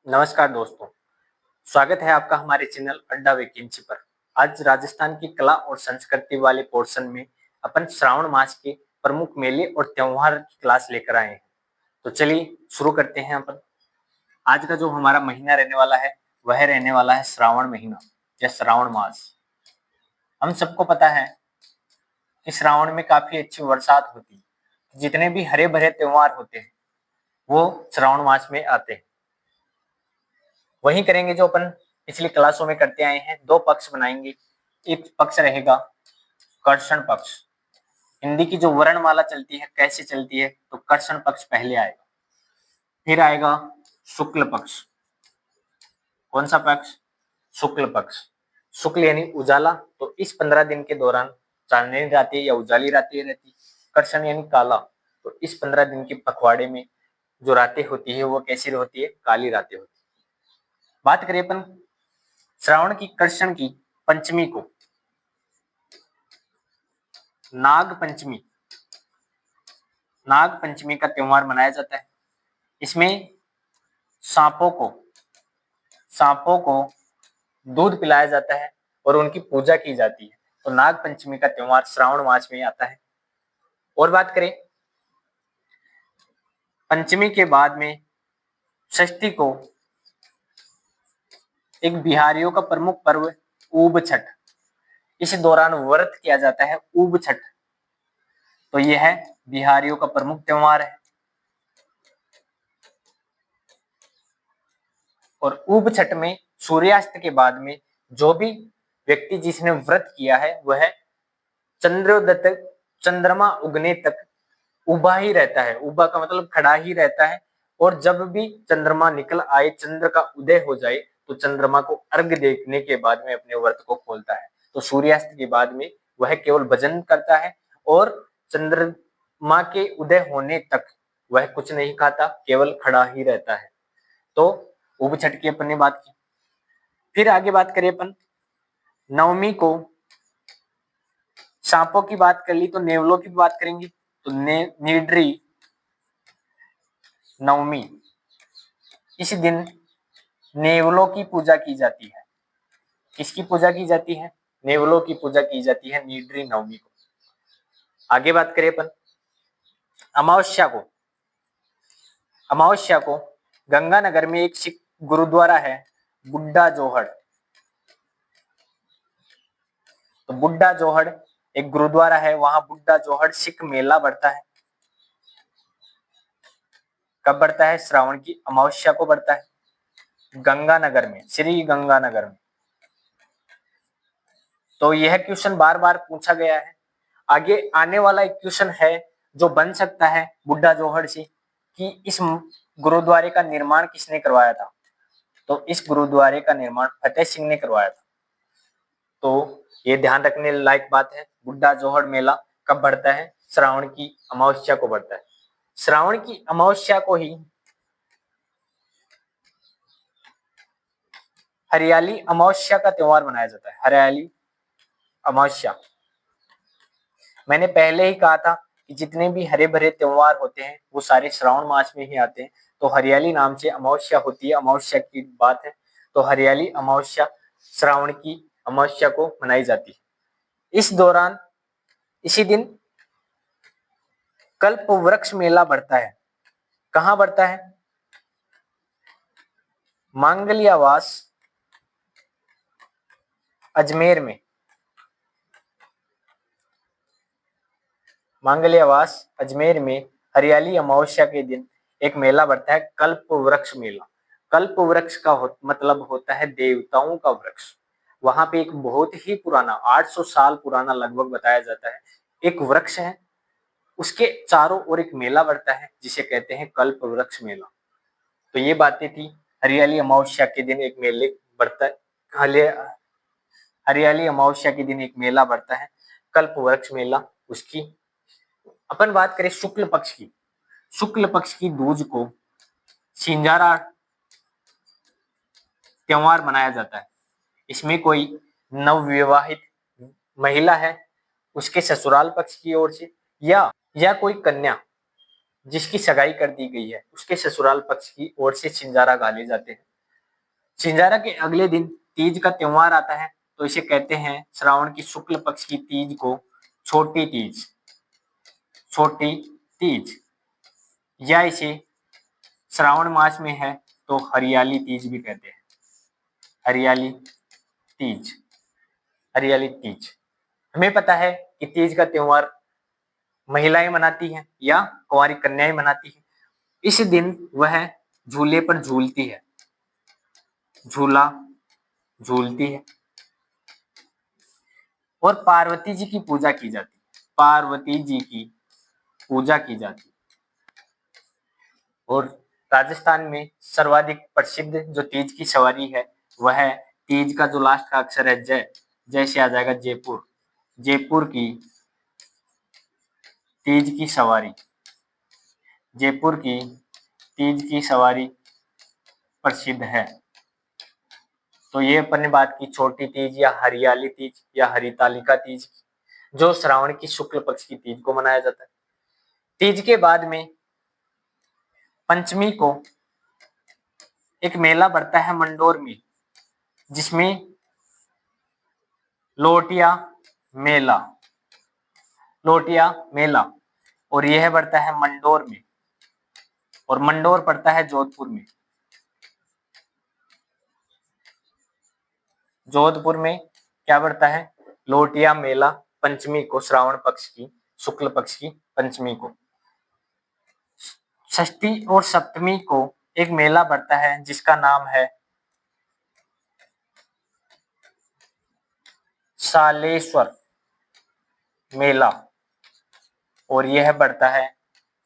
नमस्कार दोस्तों, स्वागत है आपका हमारे चैनल अड्डा वैकेंसी पर। आज राजस्थान की कला और संस्कृति वाले पोर्शन में अपन श्रावण मास के प्रमुख मेले और त्योहार की क्लास लेकर आए हैं। तो चलिए शुरू करते हैं अपन। आज का जो हमारा महीना रहने वाला है वह रहने वाला है श्रावण महीना या श्रावण मास। हम सबको पता है कि श्रावण में काफी अच्छी बरसात होती है। जितने भी हरे भरे त्योहार होते हैं वो श्रावण मास में आते हैं। वही करेंगे जो अपन पिछली क्लासों में करते आए हैं। दो पक्ष बनाएंगे। एक पक्ष रहेगा कर्षण पक्ष। हिंदी की जो वर्णमाला चलती है कैसे चलती है, तो कर्षण पक्ष पहले आएगा, फिर आएगा शुक्ल पक्ष। कौन सा पक्ष? शुक्ल पक्ष। शुक्ल यानी उजाला, तो इस 15 दिन के दौरान चांदनी रातें या उजाली रातें रहती। कर्षण यानी काला, तो इस 15 दिन के पखवाड़े में जो रातें होती है वो कैसी होती है? काली रातें होती है। बात करें अपन श्रावण की कृष्ण की पंचमी को, नाग पंचमी। नाग पंचमी का त्योहार मनाया जाता है। इसमें सांपों को दूध पिलाया जाता है और उनकी पूजा की जाती है। तो नाग पंचमी का त्योहार श्रावण मास में आता है। और बात करें पंचमी के बाद में षष्ठी को, एक बिहारियों का प्रमुख पर्व ऊब छठ। इस दौरान व्रत किया जाता है ऊब छठ। तो यह बिहारियों का प्रमुख त्योहार है। और ऊब छठ में सूर्यास्त के बाद में जो भी व्यक्ति जिसने व्रत किया है वह चंद्रोदय तक, चंद्रमा उगने तक उबा ही रहता है। उबा का मतलब खड़ा ही रहता है। और जब भी चंद्रमा निकल आए, चंद्र का उदय हो जाए, तो चंद्रमा को अर्घ देने के बाद में अपने व्रत को खोलता है। तो सूर्यास्त के बाद में वह केवल भजन करता है और चंद्रमा के उदय होने तक वह कुछ नहीं खाता, केवल खड़ा ही रहता है। तो ऊब छठ की अपन ने बात की। फिर आगे बात करें अपन नवमी को, सांपों की बात कर ली तो नेवलों की बात करेंगे। तो नीडरी नवमी, इस दिन नेवलों की पूजा की जाती है। किसकी पूजा की जाती है? नेवलों की पूजा की जाती है नीडरी नवमी को। आगे बात करें अपन अमावस्या को। अमावस्या को गंगानगर में एक सिख गुरुद्वारा है बुड्ढा जोहड़। तो बुड्ढा जोहड़ एक गुरुद्वारा है, वहां बुड्ढा जोहड़ सिख मेला बढ़ता है। कब बढ़ता है? श्रावण की अमावस्या को बढ़ता है गंगानगर में, श्री गंगानगर में। तो यह क्वेश्चन बार बार पूछा गया है। आगे आने वाला एक क्वेश्चन है जो बन सकता है बुड्ढा जोहड़ से, कि इस गुरुद्वारे का निर्माण किसने करवाया था? तो इस गुरुद्वारे का निर्माण फतेह सिंह ने करवाया था। तो ये ध्यान रखने लायक बात है। बुड्ढा जोहड़ मेला कब बढ़ता है? श्रावण की अमावस्या को बढ़ता है। श्रावण की अमावस्या को ही हरियाली अमावस्या का त्योहार मनाया जाता है। हरियाली अमावस्या, मैंने पहले ही कहा था कि जितने भी हरे भरे त्योहार होते हैं वो सारे श्रावण मास में ही आते हैं। तो हरियाली नाम से अमावस्या होती है, अमावस्या की बात है। तो हरियाली अमावस्या श्रावण की अमावस्या को मनाई जाती है। इस दौरान इसी दिन कल्प वृक्ष मेला बढ़ता है। कहाँ बढ़ता है? मांगलियावास अजमेर में। मांगलियावास अजमेर में हरियाली अमावस्या के दिन एक मेला बढ़ता है कल्प वृक्ष मेला। कल्प वृक्ष का मतलब होता है देवताओं का वृक्ष। वहां पे एक बहुत ही पुराना 800 साल पुराना लगभग बताया जाता है एक वृक्ष है, उसके चारों ओर एक मेला बढ़ता है जिसे कहते हैं कल्प वृक्ष मेला। तो ये बातें थी। हरियाली अमावस्या के दिन एक मेले बढ़ता है, हरियाली अमावस्या के दिन एक मेला बढ़ता है कल्प वृक्ष मेला। उसकी अपन बात करें शुक्ल पक्ष की। शुक्ल पक्ष की दूज को सिंजारा त्योहार मनाया जाता है। इसमें कोई नवविवाहित महिला है उसके ससुराल पक्ष की ओर से, या कोई कन्या जिसकी सगाई कर दी गई है उसके ससुराल पक्ष की ओर से सिंजारा गाले जाते हैं। सिंजारा के अगले दिन तीज का त्योहार आता है, तो इसे कहते हैं श्रावण की शुक्ल पक्ष की तीज को छोटी तीज, छोटी तीज, या इसे श्रावण मास में है तो हरियाली तीज भी कहते हैं, हरियाली तीज, हरियाली तीज। हमें पता है कि तीज का त्योहार महिलाएं मनाती हैं या कुंवारी कन्याएं मनाती हैं। इस दिन वह झूले पर झूलती है, झूला झूलती है, और पार्वती जी की पूजा की जाती है, पार्वती जी की पूजा की जाती है। और राजस्थान में सर्वाधिक प्रसिद्ध जो तीज की सवारी है वह है तीज का जो लास्ट का अक्षर है जय, जय से आ जाएगा जयपुर, जयपुर की तीज की सवारी, जयपुर की तीज की सवारी प्रसिद्ध है। तो ये अपन ने बात की छोटी तीज या हरियाली तीज या हरितालिका तीज, जो श्रावण की शुक्ल पक्ष की तीज को मनाया जाता है। तीज के बाद में पंचमी को एक मेला बढ़ता है मंडोर में, जिसमें लोटिया मेला, लोटिया मेला, और यह बढ़ता है मंडोर में, और मंडोर पड़ता है जोधपुर में। जोधपुर में क्या बढ़ता है? लोटिया मेला पंचमी को, श्रावण पक्ष की शुक्ल पक्ष की पंचमी को। षष्ठी और सप्तमी को एक मेला बढ़ता है जिसका नाम है सालेश्वर मेला, और यह बढ़ता है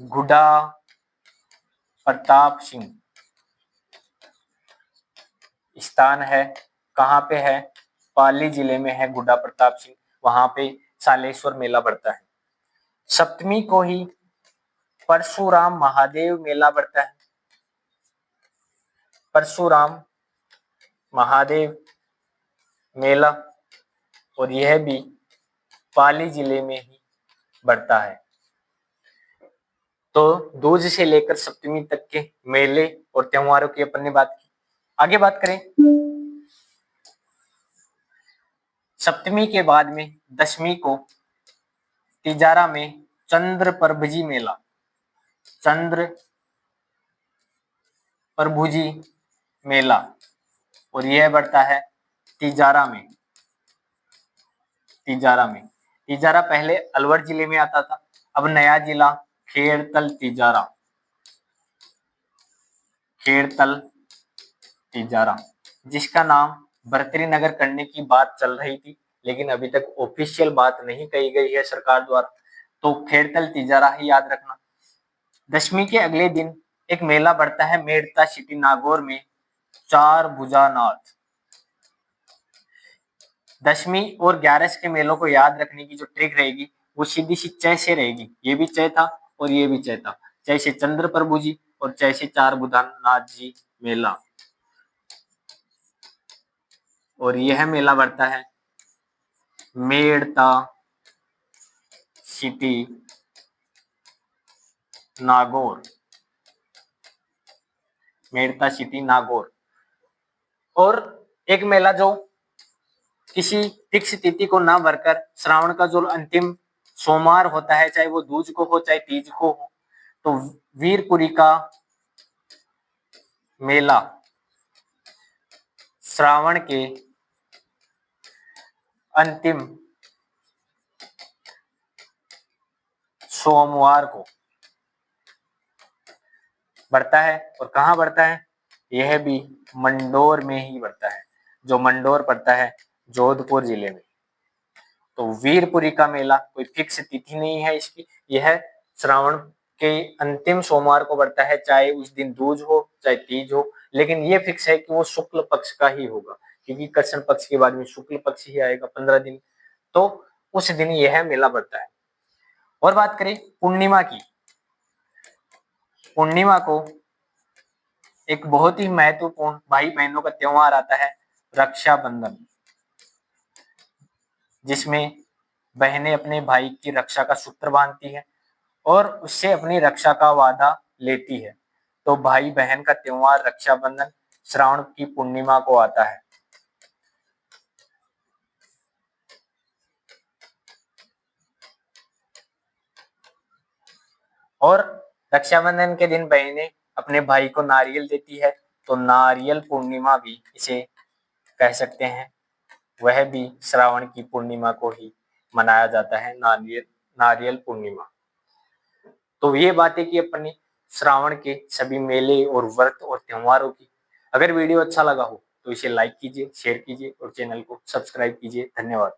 गुड्डा प्रताप सिंह स्थान है। कहाँ पे है? पाली जिले में है गुड्डा प्रताप सिंह, वहां पे सालेश्वर मेला बढ़ता है। सप्तमी को ही परशुराम महादेव मेला बढ़ता है, परशुराम महादेव मेला, और यह भी पाली जिले में ही बढ़ता है। तो दूज से लेकर सप्तमी तक के मेले और त्योहारों की अपन ने बात की। आगे बात करें, सप्तमी के बाद में दशमी को तिजारा में चंद्र प्रभुजी मेला, चंद्र प्रभुजी मेला, और यह बढ़ता है तिजारा में, तिजारा में। तिजारा पहले अलवर जिले में आता था, अब नया जिला खेड़तल तिजारा, खेड़तल तिजारा, जिसका नाम भर्तृ नगर करने की बात चल रही थी, लेकिन अभी तक ऑफिशियल बात नहीं कही गई है सरकार द्वारा, तो खेड़तल तिजारा ही याद रखना। दशमी के अगले दिन एक मेला बढ़ता है मेड़ता सिटी नागौर में, चार भुजानाथ। दशमी और 11 के मेलों को याद रखने की जो ट्रिक रहेगी वो सीधी सी चय से रहेगी, ये भी चय था और ये भी चय था, चय से चंद्र प्रभु जी और चय से चार भुजानाथ जी मेला, और यह मेला बढ़ता है मेड़ता सिटी नागौर, मेड़ता सिटी नागौर। और एक मेला जो किसी फिक्स तिथि को ना भरकर श्रावण का जो अंतिम सोमवार होता है, चाहे वो दूज को हो चाहे तीज को हो, तो वीरपुरी का मेला श्रावण के अंतिम सोमवार को बढ़ता है। और कहाँ बढ़ता है? यह भी मंडोर में ही बढ़ता है, जो मंडोर पड़ता है जोधपुर जिले में। तो वीरपुरी का मेला कोई फिक्स तिथि नहीं है इसकी, यह श्रावण के अंतिम सोमवार को बढ़ता है, चाहे उस दिन दूज हो चाहे तीज हो, लेकिन ये फिक्स है कि वो शुक्ल पक्ष का ही होगा, क्योंकि कृष्ण पक्ष के बाद में शुक्ल पक्ष ही आएगा 15 दिन, तो उस दिन यह मेला बढ़ता है। और बात करें पूर्णिमा की, पूर्णिमा को एक बहुत ही महत्वपूर्ण भाई बहनों का त्योहार आता है रक्षाबंधन, जिसमें बहनें अपने भाई की रक्षा का सूत्र बांधती है और उससे अपनी रक्षा का वादा लेती है। तो भाई बहन का त्योहार रक्षाबंधन श्रावण की पूर्णिमा को आता है। और रक्षाबंधन के दिन बहनें अपने भाई को नारियल देती है, तो नारियल पूर्णिमा भी इसे कह सकते हैं। वह भी श्रावण की पूर्णिमा को ही मनाया जाता है, नारियल पूर्णिमा। तो ये बातें कि अपनी श्रावण के सभी मेले और व्रत और त्योहारों की। अगर वीडियो अच्छा लगा हो तो इसे लाइक कीजिए, शेयर कीजिए और चैनल को सब्सक्राइब कीजिए। धन्यवाद।